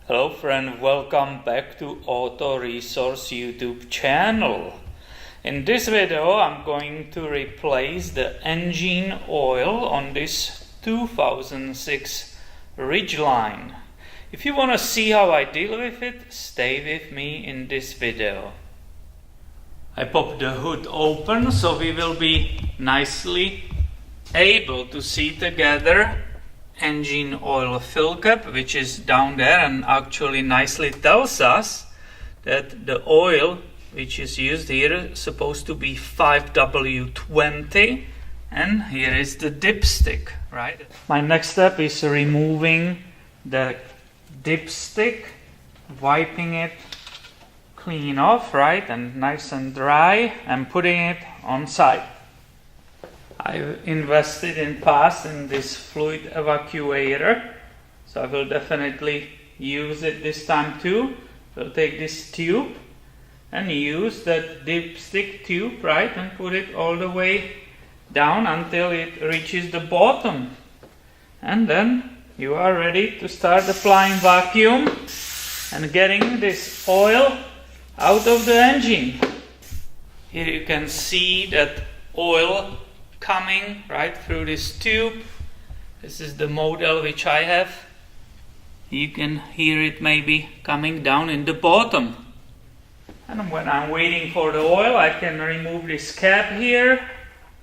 Hello friend, welcome back to Auto Resource YouTube channel. In this video I'm going to replace the engine oil on this 2006 Ridgeline. If you want to see how I deal with it, stay with me in this video. I pop the hood open so we will be nicely able to see together engine oil fill cap, which is down there and actually nicely tells us that the oil which is used here is supposed to be 5W20, and here is the dipstick, right? My next step is removing the dipstick, wiping it clean off, right, and nice and dry, and putting it on side. I've invested in past in this fluid evacuator, so I will definitely use it this time too. We'll take this tube and use that dipstick tube, right, and put it all the way down until it reaches the bottom. And then you are ready to start applying vacuum and getting this oil out of the engine. Here you can see that oil coming right through this tube. This is the model which I have. You can hear it maybe coming down in the bottom. And when I'm waiting for the oil, I can remove this cap here.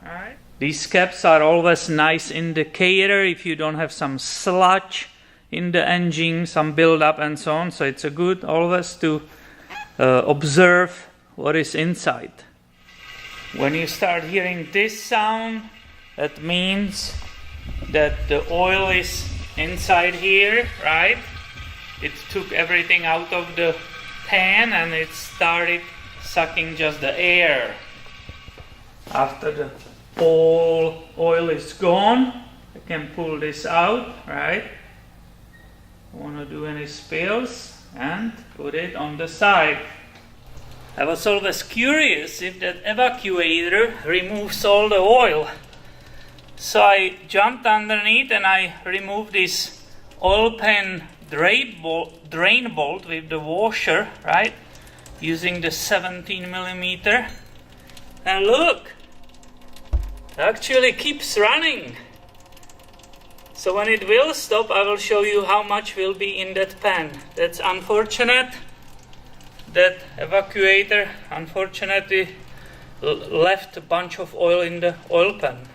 Alright. These caps are always nice indicator if you don't have some sludge in the engine, some buildup and so on. So it's a good always to observe what is inside. When you start hearing this sound, that means that the oil is inside here, right? It took everything out of the pan and it started sucking just the air. After the whole oil is gone, I can pull this out, right? Don't want to do any spills, and put it on the side. I was always curious if that evacuator removes all the oil. So I jumped underneath and I removed this oil pan drain bolt with the washer, right? Using the 17mm. And look! It actually keeps running. So when it will stop, I will show you how much will be in that pan. That's unfortunate. That evacuator unfortunately left a bunch of oil in the oil pan.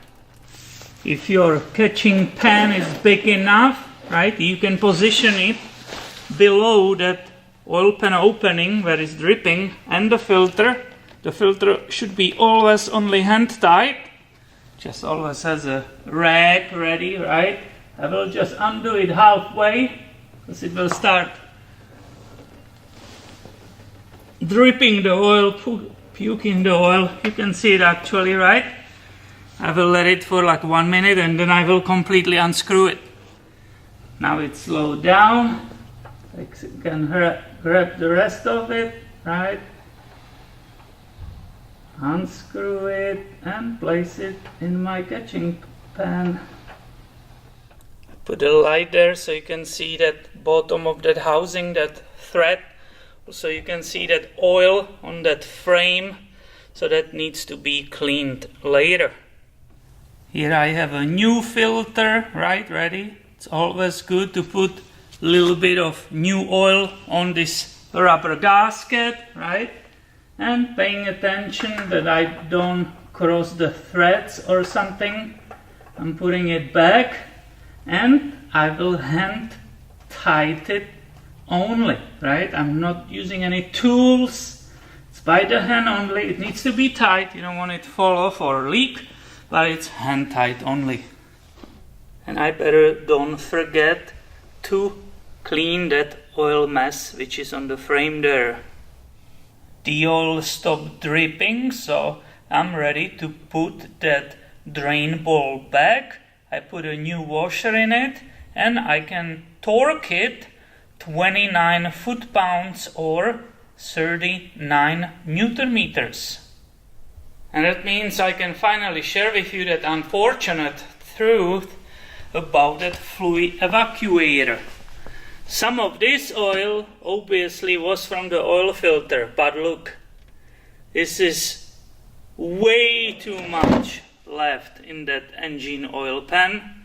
If your catching pan is big enough, right, you can position it below that oil pan opening where it's dripping and the filter. The filter should be always only hand tight. Just always has a rag ready, right? I will just undo it halfway because it will start dripping the oil, puking the oil. You can see it actually, right? I will let it for like 1 minute and then I will completely unscrew it. Now it's slowed down. I can grab the rest of it, right? Unscrew it and place it in my catching pan. Put a light there so you can see that bottom of that housing, that thread. So you can see that oil on that frame, so that needs to be cleaned later. Here I have a new filter, right, ready. It's always good to put a little bit of new oil on this rubber gasket, right? And paying attention that I don't cross the threads or something. I'm putting it back and I will hand tight it only, right? I'm not using any tools. It's by the hand only. It needs to be tight. You don't want it to fall off or leak, but it's hand tight only. And I better don't forget to clean that oil mess which is on the frame there. The oil stopped dripping, so I'm ready to put that drain bolt back. I put a new washer in it and I can torque it 29 foot-pounds or 39 Newton meters. And that means I can finally share with you that unfortunate truth about that fluid evacuator. Some of this oil obviously was from the oil filter, but look, this is way too much left in that engine oil pan.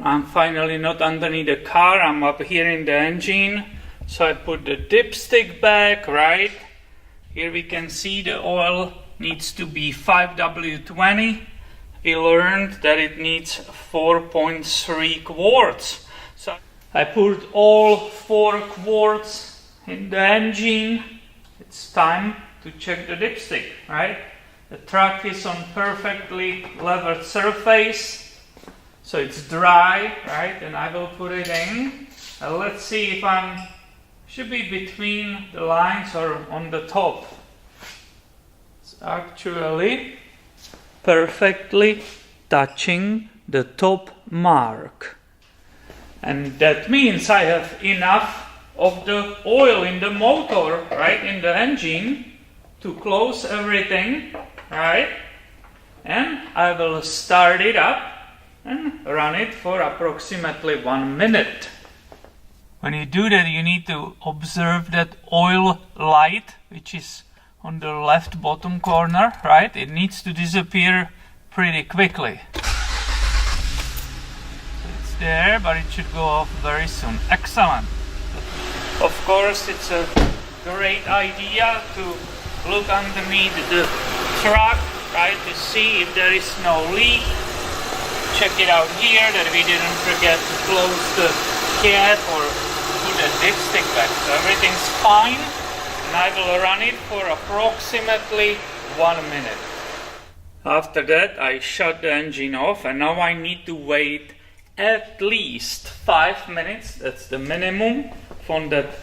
I'm finally not underneath the car, I'm up here in the engine. So I put the dipstick back, right? Here we can see the oil needs to be 5W20. We learned that it needs 4.3 quarts. So I put all 4 quarts in the engine. It's time to check the dipstick, right? The truck is on perfectly level surface. So it's dry, right? And I will put it in. Let's see if should be between the lines or on the top. It's actually perfectly touching the top mark. And that means I have enough of the oil in the motor, right, in the engine to close everything, right? And I will start it up and run it for approximately 1 minute. When you do that, you need to observe that oil light, which is on the left bottom corner, right? It needs to disappear pretty quickly. It's there, but it should go off very soon. Excellent. Of course, it's a great idea to look underneath the truck, right, to see if there is no leak. Check it out here that we didn't forget to close the cap or put the dipstick back. So everything's fine, and I will run it for approximately 1 minute. After that, I shut the engine off, and now I need to wait at least 5 minutes. That's the minimum from that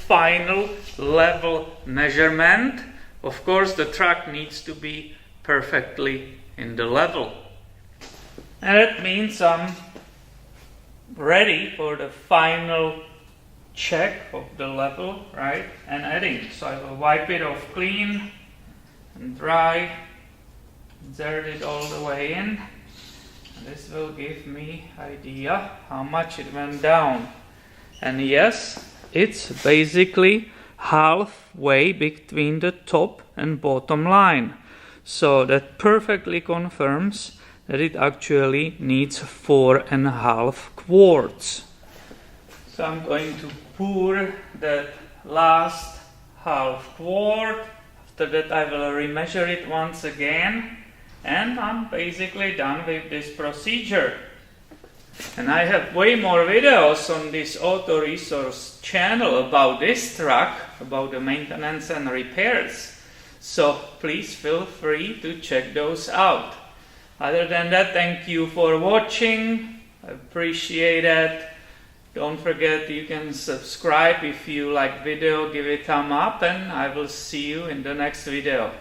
final level measurement. Of course, the truck needs to be perfectly in the level. And that means I'm ready for the final check of the level, right, and adding. So I will wipe it off clean and dry, insert it all the way in. And this will give me idea how much it went down. And yes, it's basically halfway between the top and bottom line. So that perfectly confirms that it actually needs 4.5 quarts. So I'm going to pour that last half quart. After that I will remeasure it once again, and I'm basically done with this procedure. And I have way more videos on this Auto Resource channel about this truck, about the maintenance and repairs. So please feel free to check those out. Other than that, thank you for watching. I appreciate it. Don't forget you can subscribe if you like video, give it a thumb up, and I will see you in the next video.